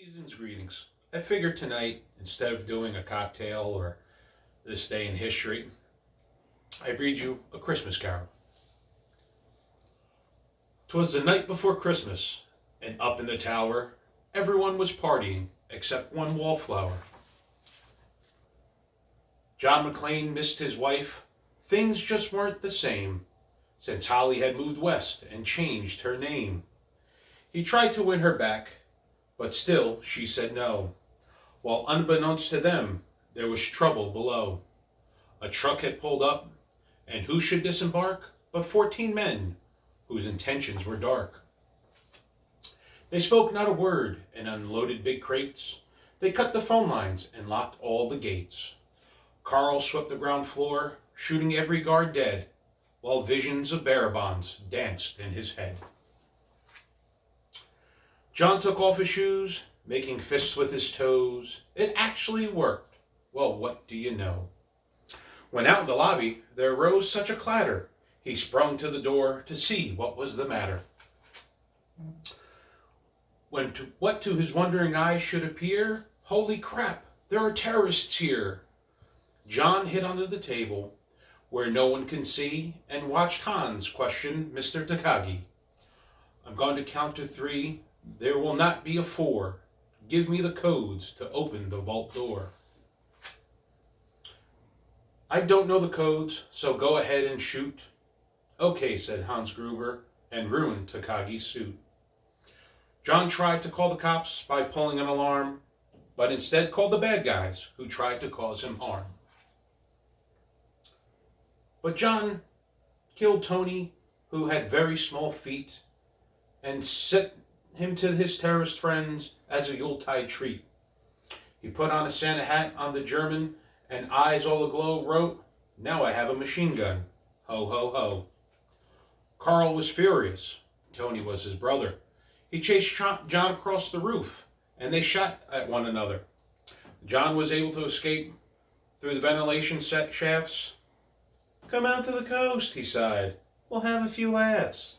Season's greetings. I figured tonight, instead of doing a cocktail or this day in history, I'd read you a Christmas carol. 'Twas the night before Christmas, and up in the tower, everyone was partying except one wallflower. John McClane missed his wife. Things just weren't the same since Holly had moved west and changed her name. He tried to win her back, but still she said no, while unbeknownst to them, there was trouble below. A truck had pulled up, and who should disembark but 14 men whose intentions were dark. They spoke not a word and unloaded big crates. They cut the phone lines and locked all the gates. Carl swept the ground floor, shooting every guard dead, while visions of bearer bonds danced in his head. John took off his shoes, making fists with his toes. It actually worked. Well, what do you know? When out in the lobby, there rose such a clatter, he sprung to the door to see what was the matter. What to his wondering eyes should appear, holy crap, there are terrorists here. John hid under the table, where no one can see, and watched Hans question Mr. Takagi. I'm going to count to 3. There will not be a 4. Give me the codes to open the vault door. I don't know the codes, so go ahead and shoot. Okay, said Hans Gruber, and ruined Takagi's suit. John tried to call the cops by pulling an alarm, but instead called the bad guys who tried to cause him harm. But John killed Tony, who had very small feet, and set him to his terrorist friends as a Yuletide treat. He put on a Santa hat on the German, and eyes all aglow wrote, "Now I have a machine gun. Ho, ho, ho." Carl was furious. Tony was his brother. He chased John across the roof, and they shot at one another. John was able to escape through the ventilation shafts. "Come out to the coast," he sighed. "We'll have a few laughs."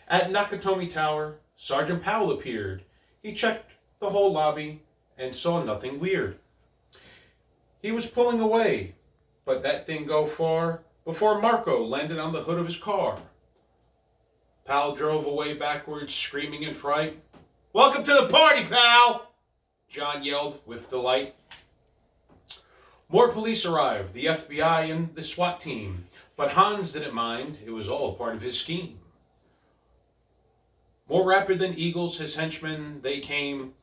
At Nakatomi Tower, Sergeant Powell appeared. He checked the whole lobby and saw nothing weird. He was pulling away, but that didn't go far before Marco landed on the hood of his car. Powell drove away backwards, screaming in fright. "Welcome to the party, pal!" John yelled with delight. More police arrived, the FBI and the SWAT team, but Hans didn't mind. It was all part of his scheme. More rapid than eagles, his henchmen, they came,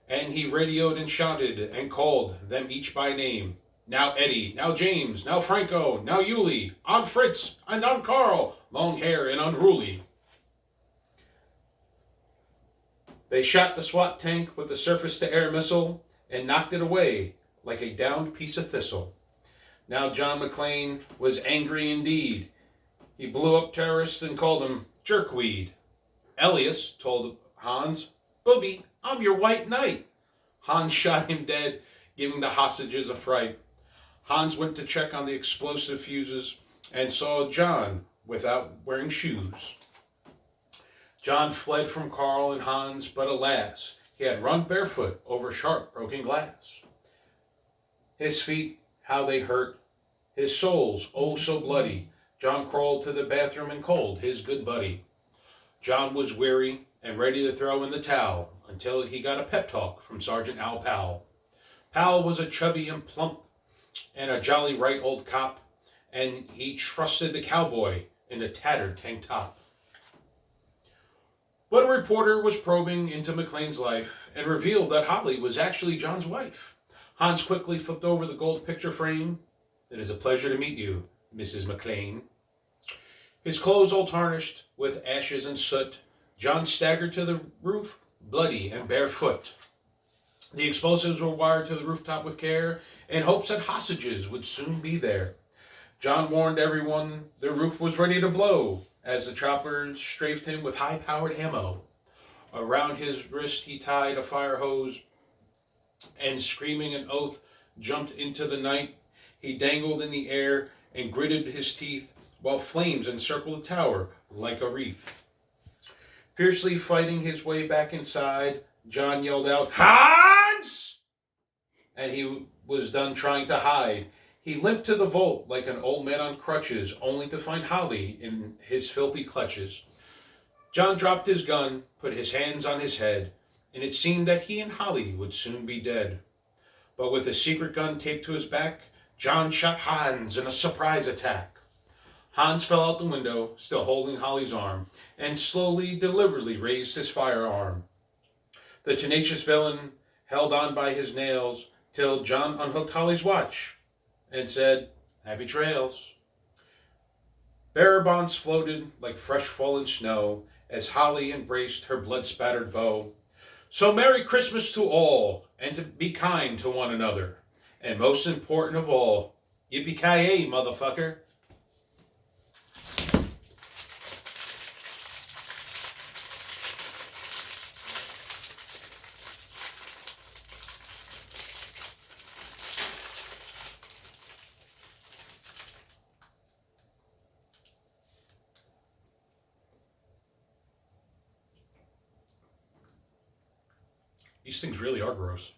and he radioed and shouted and called them each by name. Now Eddie, now James, now Franco, now Yuli, on Fritz, and on Carl, long hair and unruly. They shot the SWAT tank with the surface-to-air missile and knocked it away like a downed piece of thistle. Now John McClane was angry indeed. He blew up terrorists and called them jerkweed. Elias told Hans, "Booby, I'm your white knight." Hans shot him dead, giving the hostages a fright. Hans went to check on the explosive fuses and saw John without wearing shoes. John fled from Carl and Hans, but alas, he had run barefoot over sharp broken glass. His feet, how they hurt, his soles, oh so bloody. John crawled to the bathroom and called his good buddy. John was weary and ready to throw in the towel until he got a pep talk from Sergeant Al Powell. Powell was a chubby and plump and a jolly right old cop, and he trusted the cowboy in a tattered tank top. But a reporter was probing into McClane's life and revealed that Holly was actually John's wife. Hans quickly flipped over the gold picture frame. "It is a pleasure to meet you, Mrs. McClane." His clothes all tarnished with ashes and soot, John staggered to the roof, bloody and barefoot. The explosives were wired to the rooftop with care, in hopes that hostages would soon be there. John warned everyone the roof was ready to blow, as the choppers strafed him with high-powered ammo. Around his wrist he tied a fire hose, and screaming an oath, jumped into the night. He dangled in the air and gritted his teeth, while flames encircled the tower like a wreath. Fiercely fighting his way back inside, John yelled out, "Hans!" And he was done trying to hide. He limped to the vault like an old man on crutches, only to find Holly in his filthy clutches. John dropped his gun, put his hands on his head, and it seemed that he and Holly would soon be dead. But with a secret gun taped to his back, John shot Hans in a surprise attack. Hans fell out the window, still holding Holly's arm, and slowly, deliberately raised his firearm. The tenacious villain held on by his nails till John unhooked Holly's watch and said, "Happy trails." Bearer bonds floated like fresh fallen snow as Holly embraced her blood-spattered bow. So Merry Christmas to all, and to be kind to one another. And most important of all, yippee-ki-yay, motherfucker. These things really are gross.